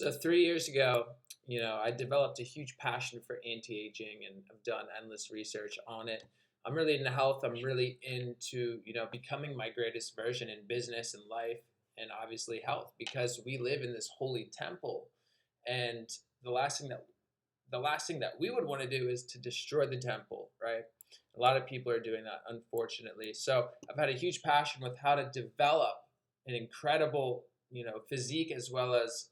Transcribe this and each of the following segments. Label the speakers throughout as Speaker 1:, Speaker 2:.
Speaker 1: So 3 years ago, I developed a huge passion for anti-aging and I've done endless research on it. I'm really into health. I'm really into, becoming my greatest version in business and life and obviously health because we live in this holy temple. And the last thing that the last thing that we would want to do is to destroy the temple, right? A lot of people are doing that, unfortunately. So I've had a huge passion with how to develop an incredible, physique as well as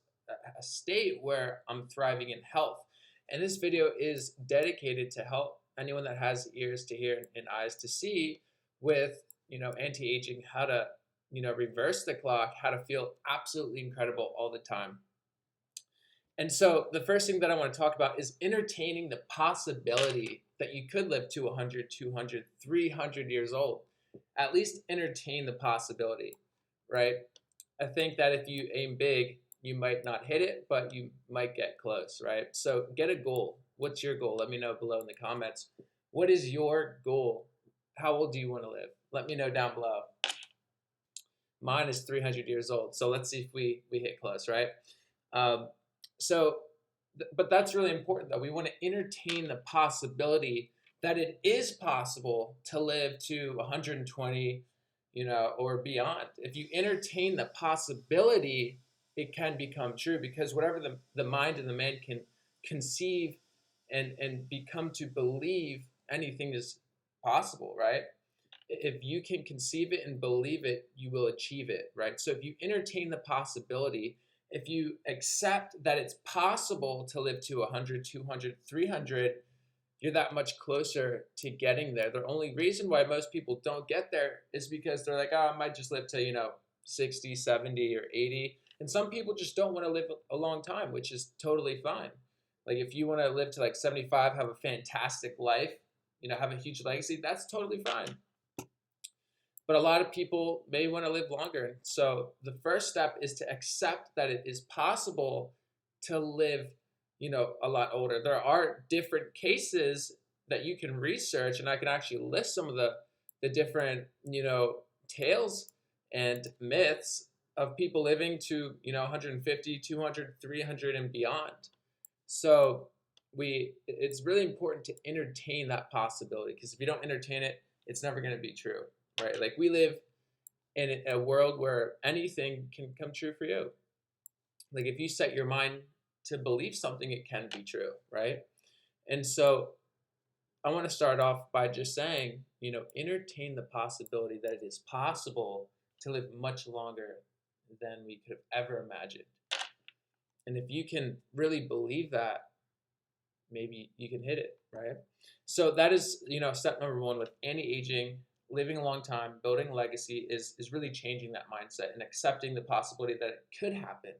Speaker 1: a state where I'm thriving in health. And this video is dedicated to help anyone that has ears to hear and eyes to see with, anti-aging, how to, reverse the clock, how to feel absolutely incredible all the time. And so the first thing that I want to talk about is entertaining the possibility that you could live to 100, 200, 300 years old. At least entertain the possibility, right? I think that if you aim big, you might not hit it, but you might get close, right? So get a goal. What's your goal? Let me know below in the comments. What is your goal? How old do you want to live? Let me know down below. Mine is 300 years old. So let's see if we hit close, right? Um, but that's really important though. We want to entertain the possibility that it is possible to live to 120, or beyond. If you entertain the possibility, it can become true because whatever the mind and the man can conceive and become to believe, anything is possible, right? If you can conceive it and believe it, you will achieve it, right? So if you entertain the possibility, if you accept that it's possible to live to 100, 200, 300, you're that much closer to getting there. The only reason why most people don't get there is because they're like, oh, I might just live to, 60, 70, or 80. And some people just don't want to live a long time, which is totally fine. Like if you want to live to like 75, have a fantastic life, have a huge legacy, that's totally fine. But a lot of people may want to live longer. So the first step is to accept that it is possible to live, a lot older. There are different cases that you can research, and I can actually list some of the different, tales and myths of people living to, 150, 200, 300 and beyond. So it's really important to entertain that possibility because if you don't entertain it, it's never going to be true. Right? Like we live in a world where anything can come true for you. Like if you set your mind to believe something, it can be true, right? And so I want to start off by just saying, entertain the possibility that it is possible to live much longer than we could have ever imagined. And if you can really believe that, maybe you can hit it, right? So that is, step number one with anti-aging. Living a long time, building a legacy is really changing that mindset and accepting the possibility that it could happen,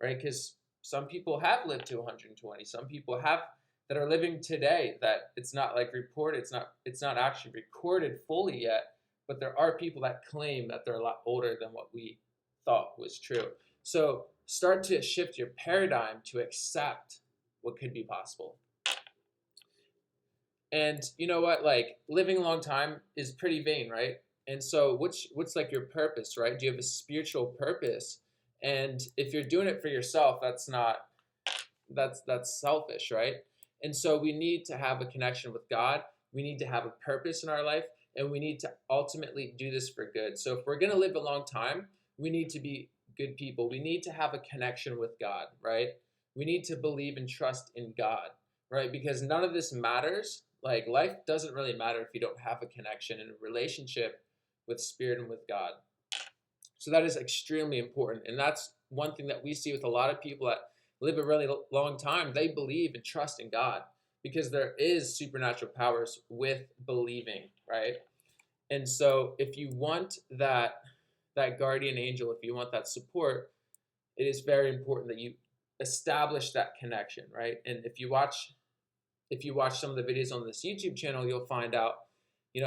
Speaker 1: right? Because some people have lived to 120. Some people have that are living today that it's not like reported. It's not actually recorded fully yet, but there are people that claim that they're a lot older than what we thought was true. So start to shift your paradigm to accept what could be possible. And you know what? Like living a long time is pretty vain, right? And so what's like your purpose, right? Do you have a spiritual purpose? And if you're doing it for yourself, that's selfish, right? And so we need to have a connection with God. We need to have a purpose in our life, and we need to ultimately do this for good. So if we're going to live a long time, we need to be good people. We need to have a connection with God, right? We need to believe and trust in God, right? Because none of this matters. Like life doesn't really matter if you don't have a connection and a relationship with Spirit and with God. So that is extremely important. And that's one thing that we see with a lot of people that live a really long time. They believe and trust in God because there is supernatural powers with believing, right? And so if you want that guardian angel, if you want that support, it is very important that you establish that connection, right? And if you watch some of the videos on this YouTube channel, you'll find out,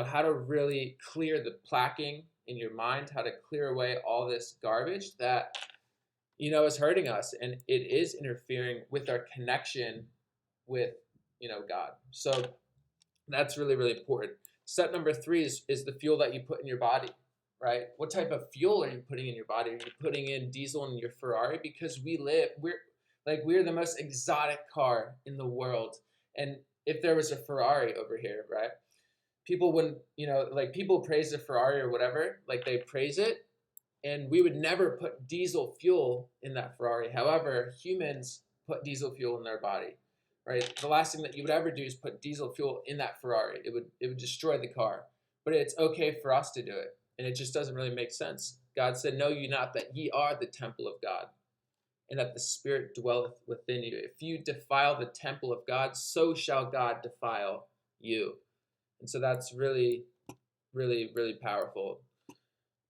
Speaker 1: how to really clear the plaquing in your mind, how to clear away all this garbage that, is hurting us. And it is interfering with our connection with, God. So that's really, really important. Step number 3 is the fuel that you put in your body, right? What type of fuel are you putting in your body? Are you putting in diesel in your Ferrari? Because we're the most exotic car in the world. And if there was a Ferrari over here, right? People wouldn't, like people praise the Ferrari or whatever, like they praise it, and we would never put diesel fuel in that Ferrari. However, humans put diesel fuel in their body, right? The last thing that you would ever do is put diesel fuel in that Ferrari. It would destroy the car. But it's okay for us to do it, and it just doesn't really make sense. God said, "Know you not that ye are the temple of God, and that the Spirit dwelleth within you. If you defile the temple of God, so shall God defile you." And so that's really, really, really powerful.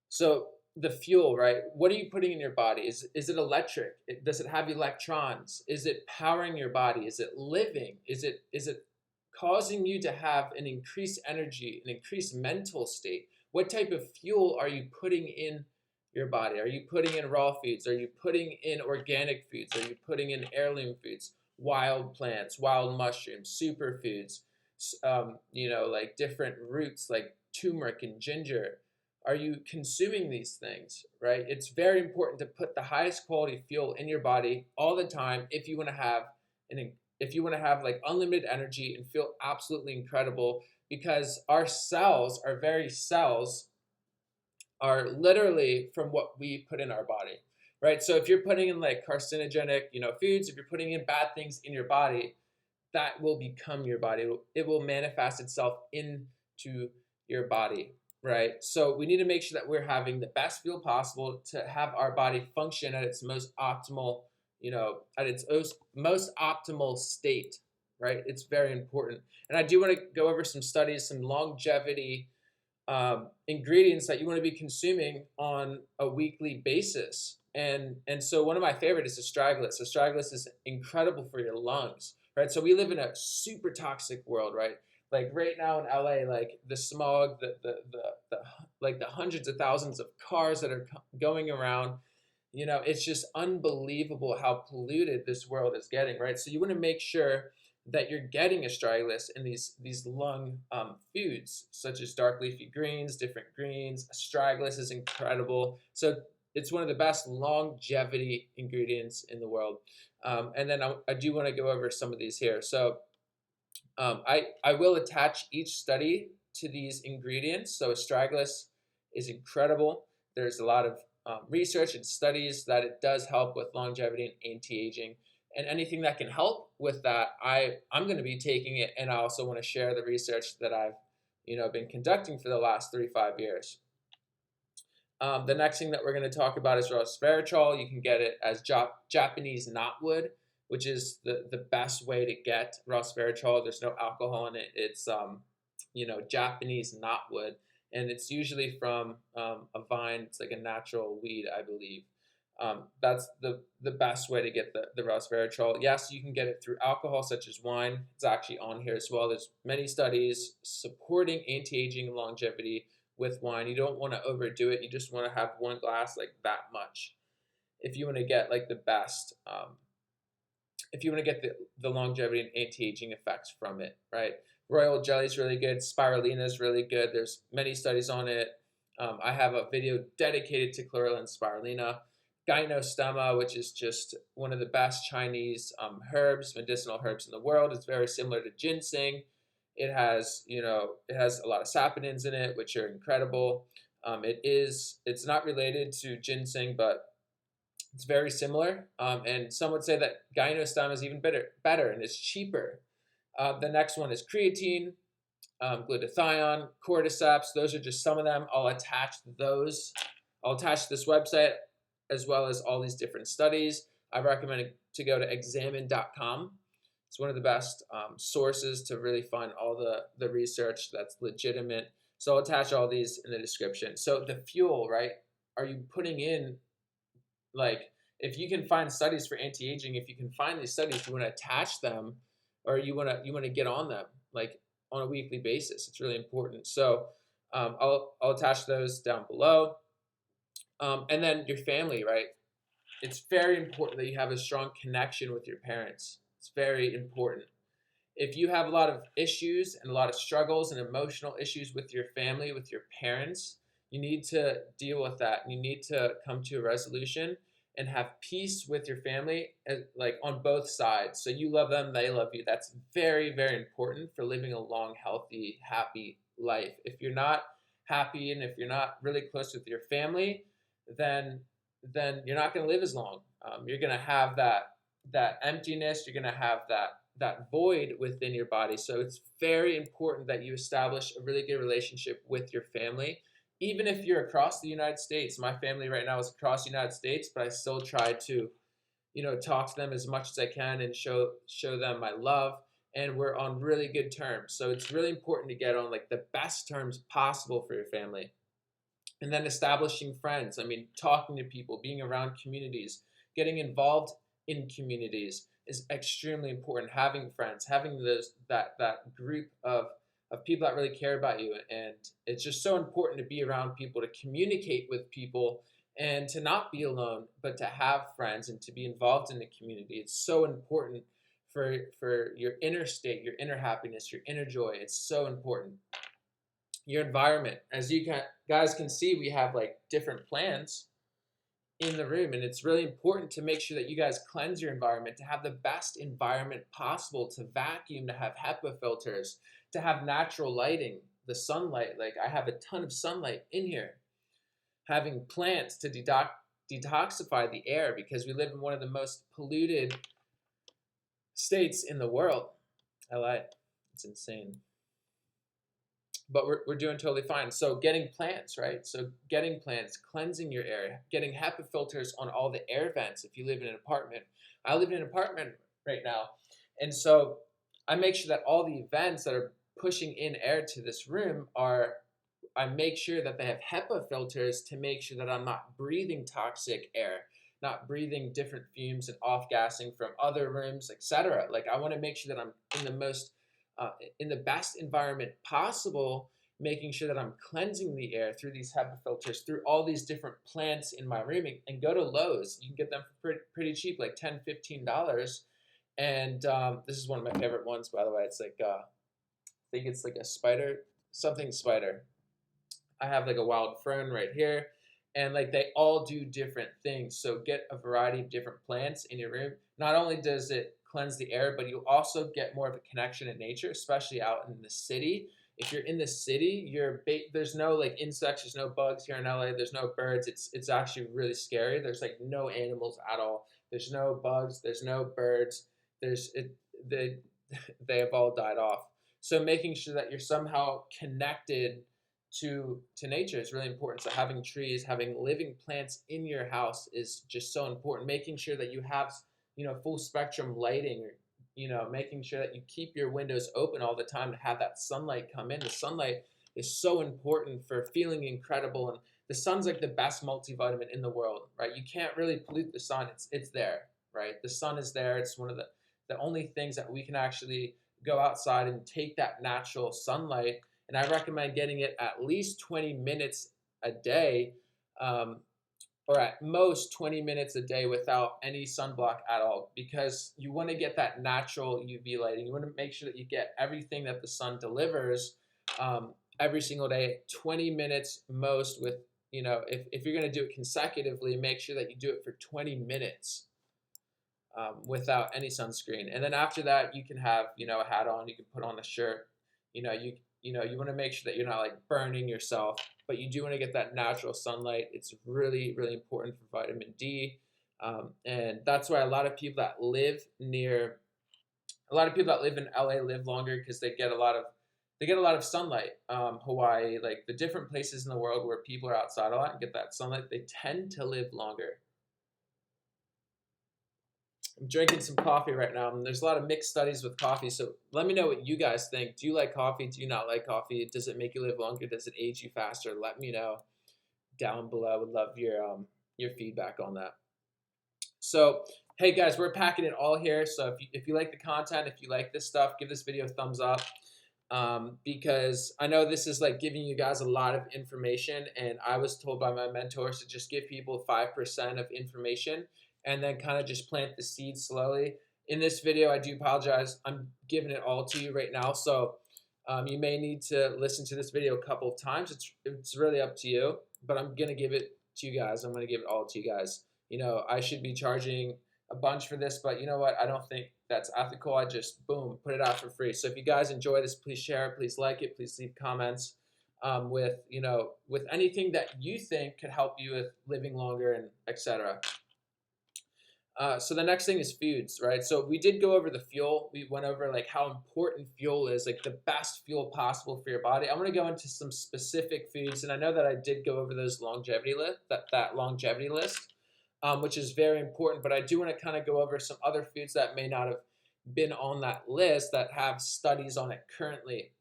Speaker 1: So the fuel, right? What are you putting in your body? Is it electric? Does it have electrons? Is it powering your body? Is it living? Is it causing you to have an increased energy, an increased mental state? What type of fuel are you putting in your body? Are you putting in raw foods? Are you putting in organic foods? Are you putting in heirloom foods, wild plants, wild mushrooms, superfoods? Like different roots like turmeric and ginger. Are you consuming these things, right? It's very important to put the highest quality fuel in your body all the time if you want to have like unlimited energy and feel absolutely incredible, because our very cells are literally from what we put in our body, right? So if you're putting in like carcinogenic, foods, if you're putting in bad things in your body, that will become your body. It will manifest itself into your body, right? So we need to make sure that we're having the best fuel possible to have our body function at its most optimal, most optimal state, right? It's very important. And I do want to go over some studies, some longevity ingredients that you want to be consuming on a weekly basis. And so one of my favorite is astragalus. Astragalus is incredible for your lungs, right? So we live in a super toxic world, right? Like right now in LA, like the smog, the like the hundreds of thousands of cars that are going around, it's just unbelievable how polluted this world is getting, right? So you want to make sure that you're getting astragalus in these lung foods, such as dark leafy greens, different greens. Astragalus is incredible. So it's one of the best longevity ingredients in the world. And then I do want to go over some of these here. So I will attach each study to these ingredients. So astragalus is incredible. There's a lot of research and studies that it does help with longevity and anti-aging. And anything that can help with that, I'm going to be taking it, and I also want to share the research that I've been conducting for the last 3-5 years. The next thing that we're going to talk about is resveratrol. You can get it as Japanese knotwood, which is the best way to get resveratrol. There's no alcohol in it. It's Japanese knotwood, and it's usually from a vine. It's like a natural weed, I believe. That's the best way to get the resveratrol. Yes, you can get it through alcohol, such as wine. It's actually on here as well. There's many studies supporting anti-aging and longevity with wine. You don't want to overdo it. You just want to have one glass, like that much, if you want to get like the best. If you want to get the longevity and anti-aging effects from it, right? Royal jelly is really good. Spirulina is really good. There's many studies on it. I have a video dedicated to chlorella and spirulina. Gynostemma, which is just one of the best Chinese medicinal herbs in the world. It's very similar to ginseng. It has a lot of saponins in it, which are incredible. It's not related to ginseng, but it's very similar. And some would say that Gynostemma is even better, and it's cheaper. The next one is creatine, glutathione, cordyceps. Those are just some of them. I'll attach this website as well as all these different studies. I recommend to go to examine.com. It's one of the best sources to really find all the research that's legitimate. So I'll attach all these in the description. So the fuel, right? Are you putting in, like, if you can find studies for anti-aging, if you can find these studies, you want to attach them, or you want to get on them, like on a weekly basis. It's really important. So I'll attach those down below. And then your family, right? It's very important that you have a strong connection with your parents. It's very important. If you have a lot of issues and a lot of struggles and emotional issues with your family, with your parents, You need to deal with that. You need to come to a resolution and have peace with your family, like on both sides. So you love them, they love you. That's very, very important for living a long, healthy, happy life. If you're not happy and if you're not really close with your family, then you're not going to live as long. You're going to have that emptiness. You're going to have that void within your body. So it's very important that you establish a really good relationship with your family, even if you're across the United States. My family right now is across the United States, but I still try to, talk to them as much as I can and show them my love. And we're on really good terms. So it's really important to get on like the best terms possible for your family. And then establishing friends. I mean, talking to people, being around communities, getting involved in communities is extremely important. Having friends, having that group of people that really care about you, and it's just so important to be around people, to communicate with people, and to not be alone, but to have friends and to be involved in the community. It's so important for your inner state, your inner happiness, your inner joy. It's so important. Your environment, as you guys can see, we have like different plants in the room, and it's really important to make sure that you guys cleanse your environment, to have the best environment possible, to vacuum, to have HEPA filters, to have natural lighting, the sunlight. Like I have a ton of sunlight in here. Having plants to detoxify the air, because we live in one of the most polluted states in the world. LA, it's insane. But we're doing totally fine. So getting plants, right? So getting plants, cleansing your air, getting HEPA filters on all the air vents if you live in an apartment. I live in an apartment right now. And so I make sure that all the vents that are pushing in air to this room I make sure that they have HEPA filters to make sure that I'm not breathing toxic air, not breathing different fumes and off-gassing from other rooms, etc. Like I want to make sure that I'm in the best environment possible, making sure that I'm cleansing the air through these HEPA filters, through all these different plants in my room. And go to Lowe's. You can get them for pretty cheap, like $10, $15. And this is one of my favorite ones, by the way. It's like, I think it's like a something spider. I have like a wild fern right here. And like they all do different things. So get a variety of different plants in your room. Not only does it cleanse the air, but you also get more of a connection in nature, especially out in the city. If you're in the city, there's no like insects, there's no bugs here in LA, there's no birds. It's actually really scary. There's like no animals at all. There's no bugs, there's no birds. They they have all died off. So making sure that you're somehow connected to nature is really important. So having trees, having living plants in your house is just so important. Making sure that you have full spectrum lighting, or making sure that you keep your windows open all the time to have that sunlight come in. The sunlight is so important for feeling incredible, and the sun's like the best multivitamin in the world, right? You can't really pollute the sun. It's there, right? The sun is there. It's one of the only things that we can actually go outside and take that natural sunlight. And I recommend getting it at least 20 minutes a day, or at most 20 minutes a day without any sunblock at all, because you want to get that natural UV lighting. You want to make sure that you get everything that the sun delivers every single day, 20 minutes most. With, if you're going to do it consecutively, make sure that you do it for 20 minutes without any sunscreen. And then after that, you can have, a hat on, you can put on a shirt, you want to make sure that you're not like burning yourself, but you do want to get that natural sunlight. It's really, really important for vitamin D. And that's why a lot of people that live in LA live longer, because they get a lot of sunlight. Hawaii, like the different places in the world where people are outside a lot and get that sunlight, they tend to live longer. I'm drinking some coffee right now, and there's a lot of mixed studies with coffee. So let me know what you guys think. Do you like coffee? Do you not like coffee? Does it make you live longer? Does it age you faster? Let me know down below. I would love your feedback on that. So, hey guys, we're packing it all here. So if you like the content, if you like this stuff, give this video a thumbs up. Because I know this is like giving you guys a lot of information, and I was told by my mentors to just give people 5% of information and then kind of just plant the seeds slowly. In this video, I do apologize. I'm giving it all to you right now. So You may need to listen to this video a couple of times. It's really up to you, but I'm gonna give it to you guys. I'm gonna give it all to you guys. I should be charging a bunch for this, but you know what? I don't think that's ethical. I just boom, put it out for free. So if you guys enjoy this, please share it, please like it, please leave comments with anything that you think could help you with living longer and etc. So the next thing is foods, right? So we did go over the fuel. We went over like how important fuel is, like the best fuel possible for your body. I'm going to go into some specific foods, and I know that I did go over those longevity list, that longevity list, which is very important. But I do want to kind of go over some other foods that may not have been on that list that have studies on it currently.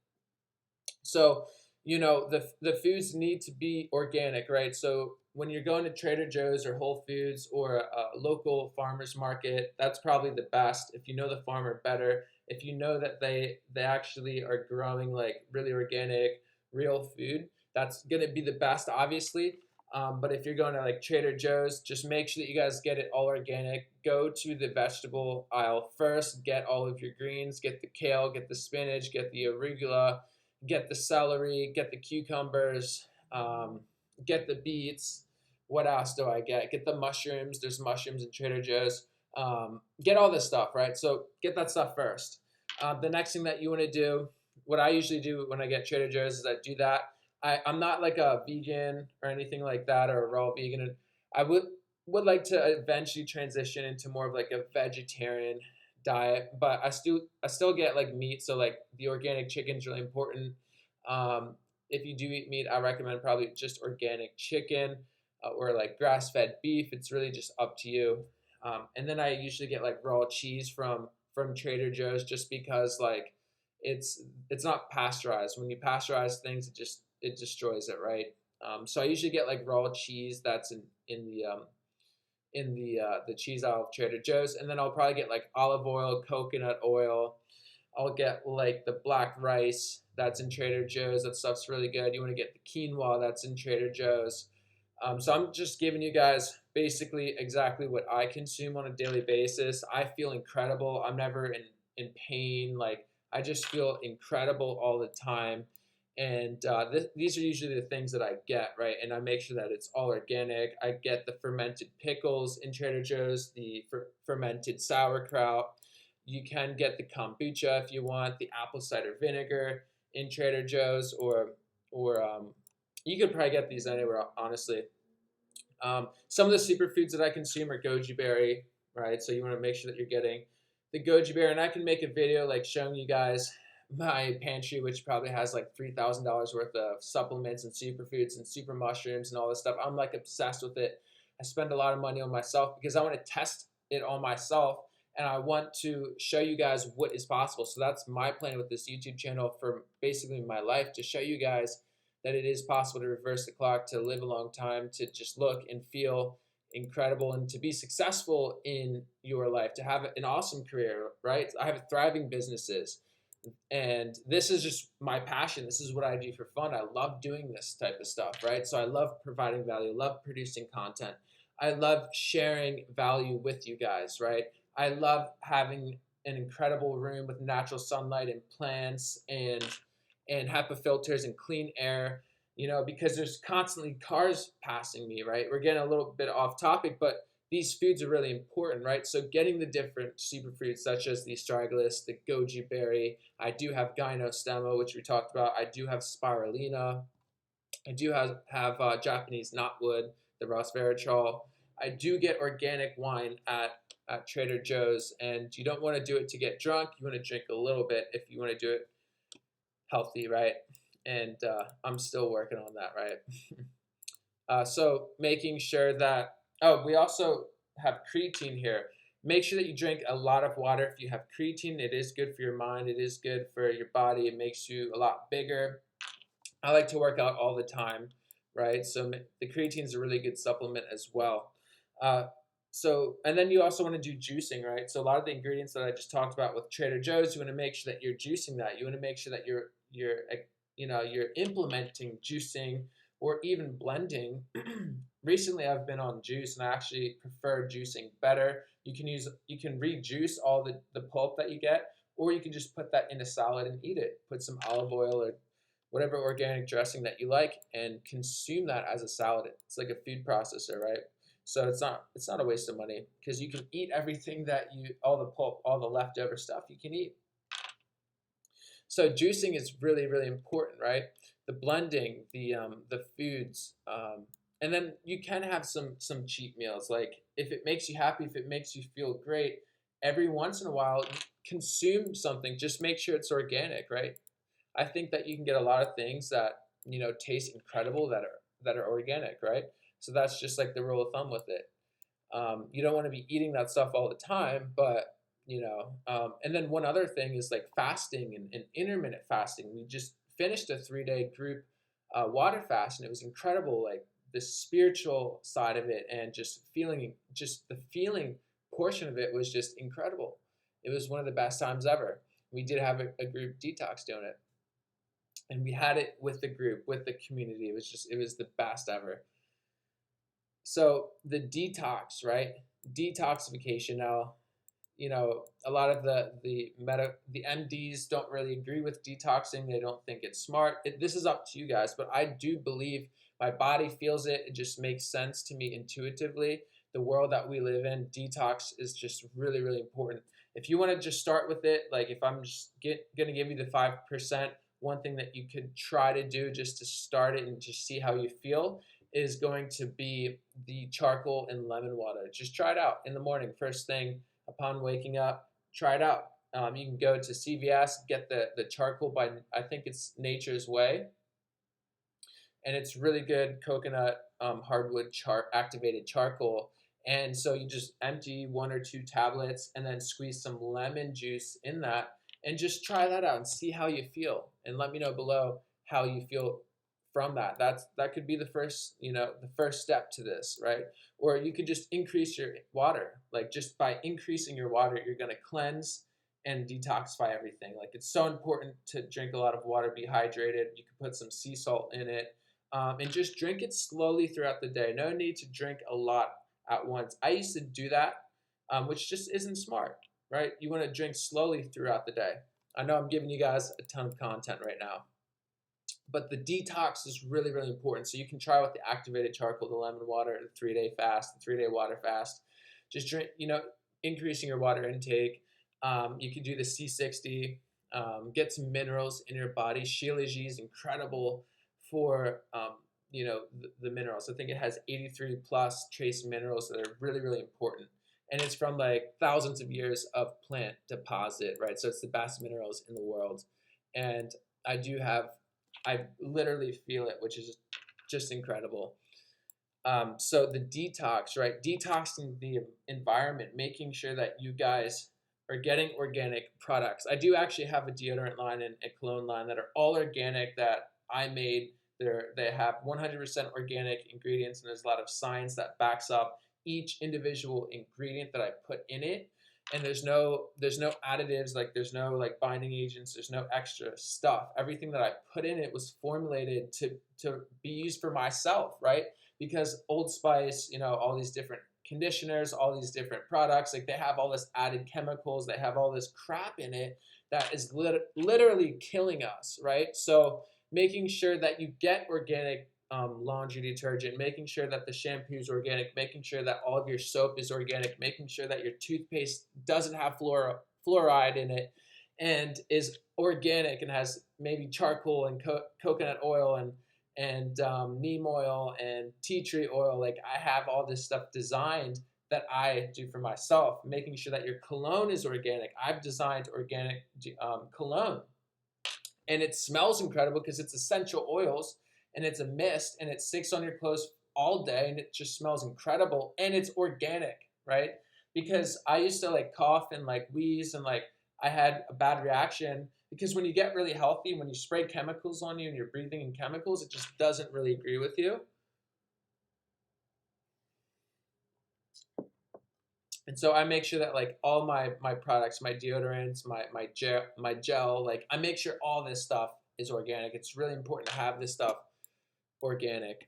Speaker 1: So, the foods need to be organic, right? So when you're going to Trader Joe's or Whole Foods or a local farmer's market, that's probably the best. If you know the farmer better, if you know that they actually are growing like really organic, real food, that's gonna be the best, obviously. But if you're going to like Trader Joe's, just make sure that you guys get it all organic. Go to the vegetable aisle first, get all of your greens, get the kale, get the spinach, get the arugula, get the celery, get the cucumbers, get the beets. What else do I get? Get the mushrooms. There's mushrooms in Trader Joe's. Get all this stuff, right? So get that stuff first. The next thing that you want to do, what I usually do when I get Trader Joe's is I do that. I'm not like a vegan or anything like that or a raw vegan. And I would like to eventually transition into more of like a vegetarian diet, but I still get like meat, so like the organic chicken is really important. If you do eat meat, I recommend probably just organic chicken or like grass-fed beef. It's really just up to you. And then I usually get like raw cheese from Trader Joe's just because like it's not pasteurized. When you pasteurize things, it destroys it, right? So I usually get like raw cheese that's in the cheese aisle of Trader Joe's, and then I'll probably get like olive oil, coconut oil. I'll get like the black rice that's in Trader Joe's. That stuff's really good. You want to get the quinoa that's in Trader Joe's. So I'm just giving you guys basically exactly what I consume on a daily basis. I feel incredible. I'm never in pain. Like I just feel incredible all the time. And these are usually the things that I get, right? And I make sure that it's all organic. I get the fermented pickles in Trader Joe's, the fermented sauerkraut. You can get the kombucha if you want, the apple cider vinegar in Trader Joe's, or you could probably get these anywhere, honestly. Some of the superfoods that I consume are goji berry, right? So you want to make sure that you're getting the goji berry, and I can make a video like showing you guys my pantry, which probably has like $3,000 worth of supplements and superfoods and super mushrooms and all this stuff. I'm like obsessed with it. I spend a lot of money on myself because I want to test it on myself, and I want to show you guys what is possible. So that's my plan with this YouTube channel for basically my life, to show you guys that it is possible to reverse the clock, to live a long time, to just look and feel incredible, and to be successful in your life, to have an awesome career, right? I have thriving businesses. And this is just my passion. This is what I do for fun. I love doing this type of stuff, right? So I love providing value, love producing content. I love sharing value with you guys, right? I love having an incredible room with natural sunlight and plants and HEPA filters and clean air, because there's constantly cars passing me, right? We're getting a little bit off topic, but these foods are really important, right? So getting the different superfoods such as the astragalus, the goji berry, I do have gynostemma, which we talked about. I do have spirulina. I do have Japanese knotwood, the resveratrol. I do get organic wine at Trader Joe's, and you don't want to do it to get drunk. You want to drink a little bit if you want to do it healthy, right? And I'm still working on that, right? So making sure that, we also have creatine here. Make sure that you drink a lot of water. If you have creatine, it is good for your mind. It is good for your body. It makes you a lot bigger. I like to work out all the time, right? So the creatine is a really good supplement as well. And then you also want to do juicing, right? So a lot of the ingredients that I just talked about with Trader Joe's, you want to make sure that you're juicing that. You want to make sure that you're implementing juicing or even blending. Recently, I've been on juice, and I actually prefer juicing better. You can rejuice all the pulp that you get, or you can just put that in a salad and eat it. Put some olive oil or whatever organic dressing that you like and consume that as a salad. It's like a food processor, right? So it's not a waste of money because you can eat everything that you all the pulp, all the leftover stuff you can eat. So juicing is really, really important, right? The blending, the foods, and then you can have some cheat meals. Like if it makes you happy, if it makes you feel great, every once in a while, consume something. Just make sure it's organic, right? I think that you can get a lot of things that taste incredible that are organic, right? So that's just like the rule of thumb with it. You don't want to be eating that stuff all the time, but and then one other thing is like fasting and intermittent fasting. We just finished a 3-day group water fast, and it was incredible. Like the spiritual side of it, and just the feeling portion of it was just incredible. It was one of the best times ever. We did have a group detox doing it, and we had it with the group, with the community. It was the best ever. So the detox, right? Detoxification. Now, a lot of the MDs don't really agree with detoxing. They don't think it's smart. This is up to you guys, but I do believe my body feels it. It just makes sense to me intuitively. The world that we live in, detox is just really, really important. If you want to just start with it, like if I'm just going to give you the 5%, one thing that you could try to do just to start it and just see how you feel is going to be the charcoal and lemon water. Just try it out in the morning, first thing upon waking up. Try it out. You can go to CVS, get the charcoal by, I think it's Nature's Way, and it's really good coconut hardwood activated charcoal. And so you just empty 1 or 2 tablets and then squeeze some lemon juice in that, and just try that out and see how you feel. And let me know below how you feel from that. That could be the first step to this, right? Or you could just increase your water. Like just by increasing your water, you're gonna cleanse and detoxify everything. Like it's so important to drink a lot of water, be hydrated. You can put some sea salt in it, and just drink it slowly throughout the day. No need to drink a lot at once. I used to do that, which just isn't smart, right? You want to drink slowly throughout the day. I know I'm giving you guys a ton of content right now, but the detox is really, really important. So you can try with the activated charcoal, the lemon water, the 3-day fast, the 3-day water fast. Just drink, increasing your water intake. You can do the C60, get some minerals in your body. Shilajit is incredible for the minerals. I think it has 83 plus trace minerals that are really, really important. And it's from like thousands of years of plant deposit, right? So it's the best minerals in the world. And I literally feel it, which is just incredible. So the detox, right? Detoxing the environment, making sure that you guys are getting organic products. I do actually have a deodorant line and a cologne line that are all organic that I made. They have 100% organic ingredients, and there's a lot of science that backs up each individual ingredient that I put in it. And there's no additives, like there's no like binding agents, there's no extra stuff. Everything that I put in it was formulated to be used for myself, right? Because Old Spice, all these different conditioners, all these different products, like they have all this added chemicals, they have all this crap in it that is literally killing us, right? So making sure that you get organic laundry detergent, making sure that the shampoo is organic, making sure that all of your soap is organic, making sure that your toothpaste doesn't have fluoride in it and is organic and has maybe charcoal and coconut oil and neem oil and tea tree oil. Like I have all this stuff designed that I do for myself, making sure that your cologne is organic. I've designed organic cologne, and it smells incredible because it's essential oils and it's a mist and it sticks on your clothes all day and it just smells incredible and it's organic, right? Because I used to like cough and like wheeze and like I had a bad reaction because when you get really healthy, when you spray chemicals on you and you're breathing in chemicals, it just doesn't really agree with you. And so I make sure that like all my products, my deodorants, my gel, like I make sure all this stuff is organic. It's really important to have this stuff organic.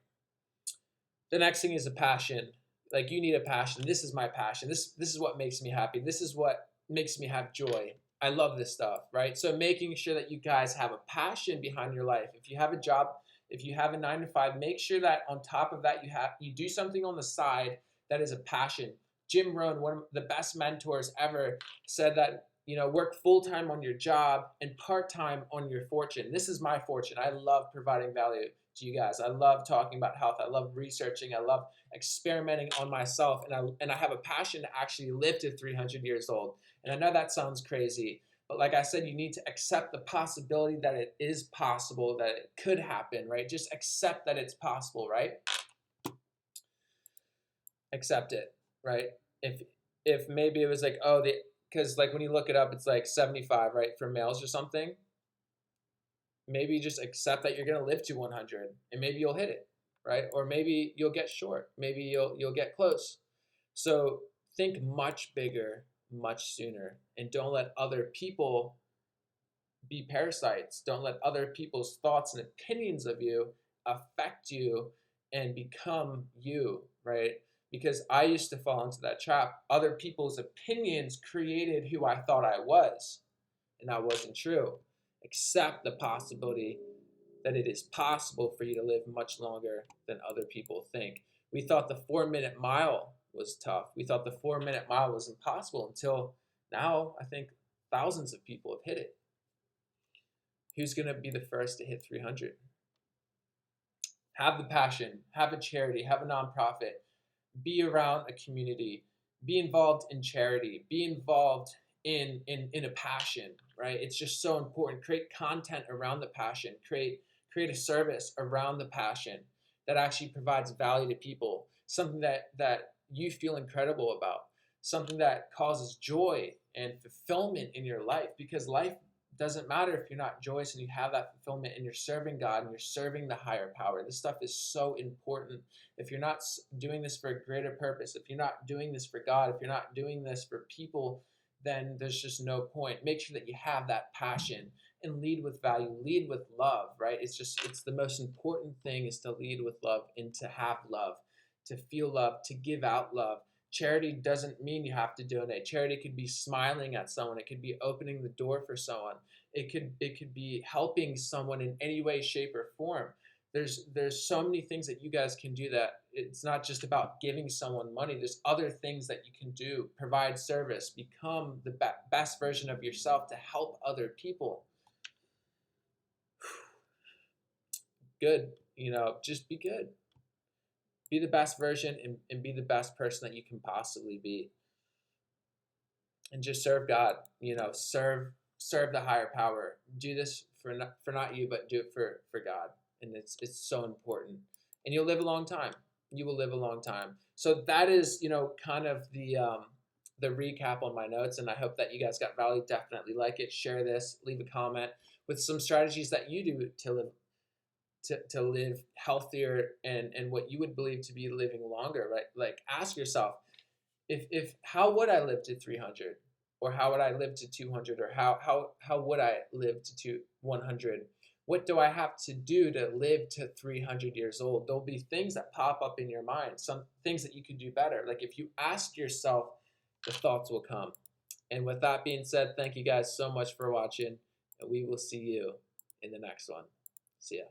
Speaker 1: The next thing is a passion. Like you need a passion. This is my passion. This is what makes me happy. This is what makes me have joy. I love this stuff, right? So making sure that you guys have a passion behind your life. If you have a job, if you have a 9 to 5, make sure that on top of that you do something on the side that is a passion. Jim Rohn, one of the best mentors ever, said that work full time on your job and part time on your fortune. This is my fortune. I love providing value to you guys. I love talking about health. I love researching. I love experimenting on myself, and I have a passion to actually live to 300 years old. And I know that sounds crazy, but like I said, you need to accept the possibility that it is possible, that it could happen, right? Just accept that it's possible, right? Accept it, right? If maybe it was like, oh, because like when you look it up, it's like 75, right, for males or something. Maybe just accept that you're gonna live to 100, and maybe you'll hit it, right? Or maybe you'll get short. Maybe you'll get close. So think much bigger, much sooner, and don't let other people be parasites. Don't let other people's thoughts and opinions of you affect you and become you, right? Because I used to fall into that trap. Other people's opinions created who I thought I was, and that wasn't true. Accept the possibility that it is possible for you to live much longer than other people think. We thought the 4 minute mile was tough. We thought the 4 minute mile was impossible until now I think thousands of people have hit it. Who's going to be the first to hit 300? Have the passion, have a charity, have a nonprofit, be around a community, be involved in charity, be involved in a passion, right? It's just so important. Create content around the passion, create a service around the passion that actually provides value to people, something that you feel incredible about, something that causes joy and fulfillment in your life, because life doesn't matter if you're not joyous and you have that fulfillment and you're serving God and you're serving the higher power. This stuff is so important. If you're not doing this for a greater purpose, if you're not doing this for God, if you're not doing this for people, then there's just no point. Make sure that you have that passion and lead with value, lead with love, right? It's the most important thing is to lead with love and to have love, to feel love, to give out love. Charity doesn't mean you have to donate. Charity could be smiling at someone. It could be opening the door for someone. It could be helping someone in any way, shape, or form. There's so many things that you guys can do, that it's not just about giving someone money. There's other things that you can do. Provide service. Become the best version of yourself to help other people. Good. Just be good. Be the best version, and be the best person that you can possibly be. And just serve God, serve the higher power. Do this for not you, but do it for God. And it's so important. And you'll live a long time. You will live a long time. So that is, kind of the recap on my notes, and I hope that you guys got value. Definitely like it, share this, leave a comment with some strategies that you do to live healthier and what you would believe to be living longer, right? Like, ask yourself, if how would I live to 300, or how would I live to 200, or how would I live to 100? What do I have to do to live to 300 years old? There'll be things that pop up in your mind, some things that you could do better. Like, if you ask yourself, the thoughts will come. And with that being said, thank you guys so much for watching, and we will see you in the next one. See ya.